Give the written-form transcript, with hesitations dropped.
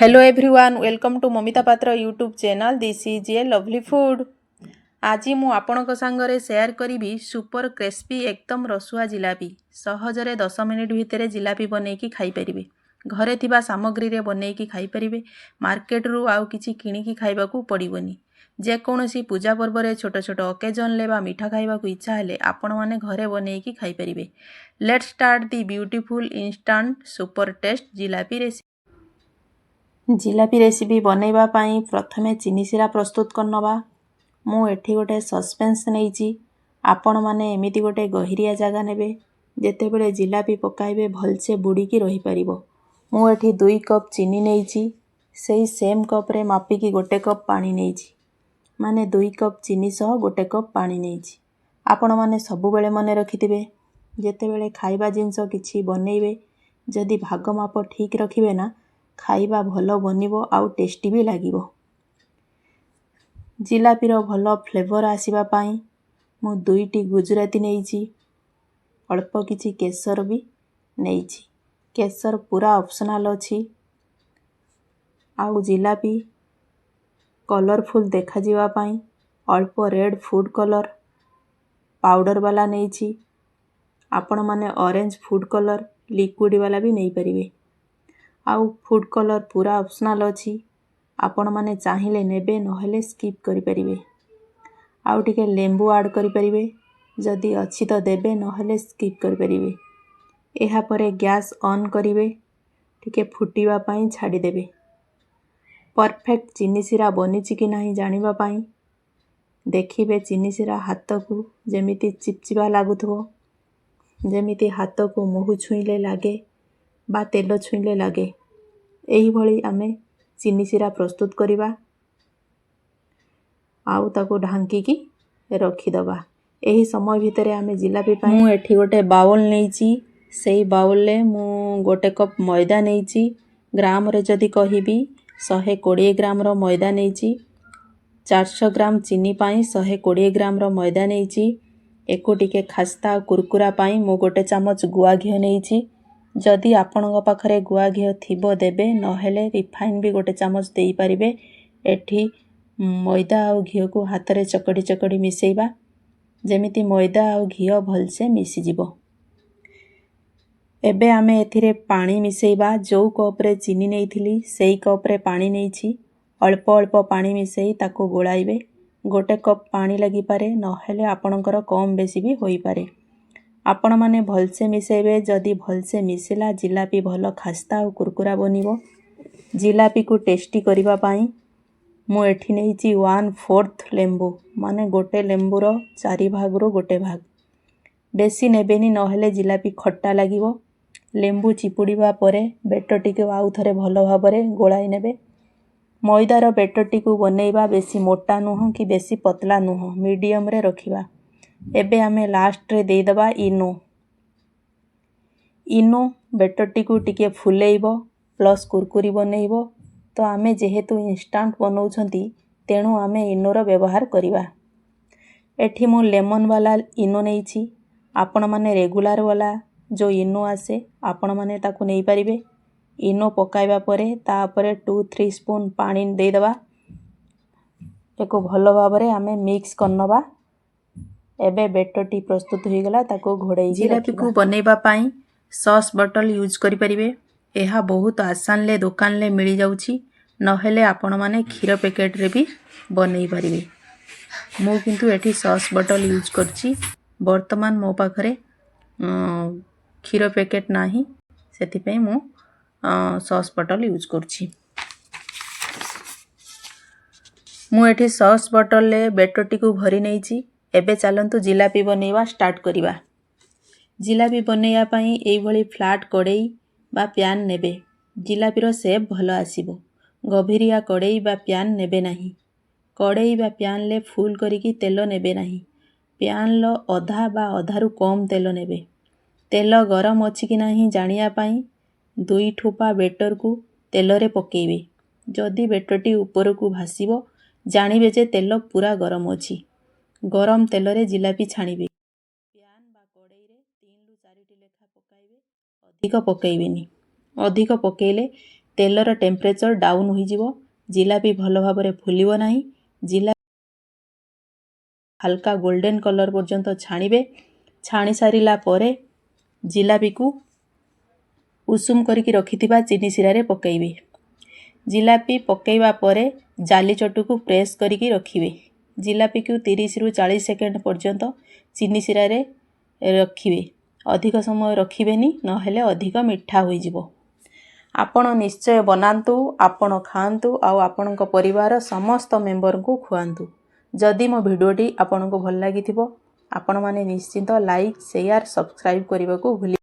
Hello everyone, welcome to Mamita Patra YouTube channel. This is a lovely food. आज मु आपणक सांगरे शेयर करी सुपर क्रिस्पी एकदम रसुआ जिलापी। सहजरे 10 मिनिट भितर जिलापी बनईकी खाई परिबे। घरे थिबा सामग्री रे बनईकी खाई परिबे। मार्केट रु आउ किछि किणिकी खाइबाकू पड़िबोनी। जेकोसी पूजा पर्व रे छोट छोट ओकेजन ले बा मीठा खाइबाकू इच्छा हेले आपण माने घरे बनईकी खाई परिबे। Let's start the beautiful instant super taste jalebi recipe. Jalebi recipe बनैबा पाई प्रथमे चीनी सिरा प्रस्तुत करनबा। मु एठी गोटे सस्पेंस नहींची। आपण माने एमिति गोटे गहिरिया जगह नेबे जेतेबेले जिलापी पकाइबे भलसे बुड़ीकी रही परिबो। मु एठी 2 कप चीनी नहींची। सेही सेम कप रे मापिकी गोटे कप पानी नहींची। माने 2 कप चीनी सह गोटे कप पानी नहींची। आपण माने सबु बेले मने रखिथिबे जेतेबेले खाइबा जिंस किछि बनैबे जदि भाग माप ठीक रखिबे ना खाइबा भलो बनिबो आउ टेस्टी भी लागिबो। जिलापीर भलो फ्लेवर आसीबा पाई मु 2टी गुजराती नहींची। अल्प किछि केसर भी नहींची। केसर पूरा ऑप्शनल अछि। आउ जिलापी कलरफुल देखा जिवा पाई अल्प रेड फूड कलर पाउडर वाला नहींची। आपण माने ऑरेंज फूड कलर लिक्विड वाला भी नहीं परिबे। आउ फूड कलर पूरा ऑप्शनल अछि। आपण माने चाहिले नेबे नहेले स्किप करि परिबे। आउ टिके लेंबू ऐड करि परिबे। जदि अछि तो देबे नहेले स्किप करि परिबे। एहा परे गैस ऑन करिवे। टिके फुटिबा पाई छाडी देबे। परफेक्ट चीनी सिरा बनिछि कि नाही जानिबा पाई देखिबे चीनी सिरा हाथ को जेमिति चिपचिपा लागुथबो। जेमिति हाथ को मुहु छुईले लागे बा तेल छुईले लागे एही भली आमे चीनी सिरा प्रस्तुत करिबा। आउ ताको ढांकी की रखी दबा। एही समय भितरे आमे जिलापी पाई मु एठी गोटे बाउल नहींची। सेही बाउल ले मु गोटे कप मैदा नहींची। ग्राम रे जदि कहिबी 120 ग्राम रो मैदा नहींची। 400 ग्राम चीनी पाई 120 ग्राम रो मैदा नहींची। एको टिके खास्ता कुरकुरा पाई मु गोटे चामच गुआ घिओ नहींची। जदि आपणक पाखरे गुआ घिओ थिबो देबे नहेले रिफाइन भी गोटे चामच देई परिबे। एठी मैदा आउ घिओ को हाथ रे चकड़ी चकड़ी मिसेइबा जेमिति मैदा आउ घिओ भलसे मिसी जिवो। एबे आमे एथिरे पानी मिसेइबा। जो कप रे चीनी नेइथिली सेही कप रे पानी नेइछि। अल्प अल्प पानी मिसेई ताको गोलाइबे। गोटे कप पानी लगी पारे नहेले आपणकर कम बेसी भी होई पारे। आपण माने भलसे मिसेबे। जदि भलसे मिसिला जिलापी भलो खास्ता और कुरकुरा बनिबो। जिलापी को टेस्टी करिबा पाई मु एठी नेइची 1/4 लेंबू माने गोटे लेंबूर 4 भाग रो गोटे भाग। बेसी नेबेनी नहेले जिलापी खट्टा लागिबो। लेंबू चिपुड़ीबा परे बेटरटी को आउ थरे भलो भाबरे गोलाई नेबे। मैदार बेटरटी को बनैबा बेसी मोटा नुह कि बेसी पतला नुह मीडियम रे रखिबा। एबे आमे लास्ट रे देई दबा इनो बेटरटी को टिके फुलेइबो प्लस कुरकुरी बनैबो। तो आमे जेहेतु इंस्टेंट बनौछंती तेणु आमे इनोर व्यवहार करिबा। एठी मु लेमन वाला इनो नहींची। आपण माने रेगुलर वाला जो इनो आसे आपण माने ताकू नहीं परिबे। इनो पकाइबा परे तापरे 2-3 स्पून पानी देई दबा। एको भलो भाबरे आमे मिक्स करनबा। एबे बेटरटी प्रस्तुत होई गला ताको घोड़ेई जिलापी को बनैबा पाई सॉस बॉटल यूज करि परिबे। एहा बहुत आसान ले दुकान ले मिली जाउची। नहेले आपण माने खीर पैकेट रे भी बनै परिबे। मु किंतु एठी सॉस बॉटल यूज करची। वर्तमान मो पाखरे खीर पैकेट नाही सेति पे मु सॉस बॉटल यूज करची। मु एठी सॉस बॉटल ले बेटरटी को भरी नहींची। एबे चलंतु जिलापी बनैबा स्टार्ट करिबा। जिलापी बनैया पाई एई भली फ्लैट कड़ाई बा प्यान नेबे। जिलापीर शेप भलो आसीबो। गभीरिया कड़ाई बा प्यान नेबे नाही। कड़ाई बा प्यान ले फुल करिकी तेल नेबे नाही। प्यान लो अधा बा अधारु कम तेल नेबे। तेल गरम अछि कि नाही जानिया पाई 2 ठोपा बेटर को तेल रे पकेइबे। जदि बेटरटी ऊपर को भासीबो जानिबे जे तेल पूरा गरम अछि। गरम तेल रे जिलापी छाणिबे। प्यान बा कड़ाई रे 3 रु 4 टी लेखा पकाइबे। अधिक पकाइबेनी। अधिक पकेइले ତେଲର ଟେମ୍ପରେଚର ଡାଉନ୍ ହୋଇଯିବ। ଜିଲାପି ଭଲ ଭାବରେ ଫୁଲିବ ନାହିଁ। ଜିଲାପି ହାଲକା ଗୋଲ୍ଡେନ୍ କଲର୍ ପର୍ଯ୍ୟନ୍ତ ଛାଣିବେ। ଛାଣି ସାରିଲା ପରେ ଜିଲାପିକୁ ଉଷୁମ କରିକି ରଖିଥିବା ଚିନି ଶିରାରେ ପକାଇବେ। ଜିଲାପି ପକାଇବା ପରେ ଜାଲି ଚଟୁକୁ ପ୍ରେସ୍ କରିକି ରଖିବେ। ଜିଲାପିକୁ 30ରୁ 40 ସେକେଣ୍ଡ ପର୍ଯ୍ୟନ୍ତ ଚିନି ଶିରାରେ ରଖିବେ। ଅଧିକ ସମୟ ରଖିବେନି, ନହେଲେ ଅଧିକ ମିଠା ହୋଇଯିବ। ଆପଣ ନିଶ୍ଚୟ ବନାନ୍ତୁ, ଆପଣ ଖାଆନ୍ତୁ ଆଉ ଆପଣଙ୍କ ପରିବାର ସମସ୍ତ ମେମ୍ବରଙ୍କୁ ଖୁଆନ୍ତୁ। ଯଦି ମୋ ଭିଡ଼ିଓଟି ଆପଣଙ୍କୁ ଭଲ ଲାଗିଥିବ, ଆପଣମାନେ ନିଶ୍ଚିନ୍ତ ଲାଇକ୍, ସେୟାର, ସବସ୍କ୍ରାଇବ୍ କରିବାକୁ ଭୁଲି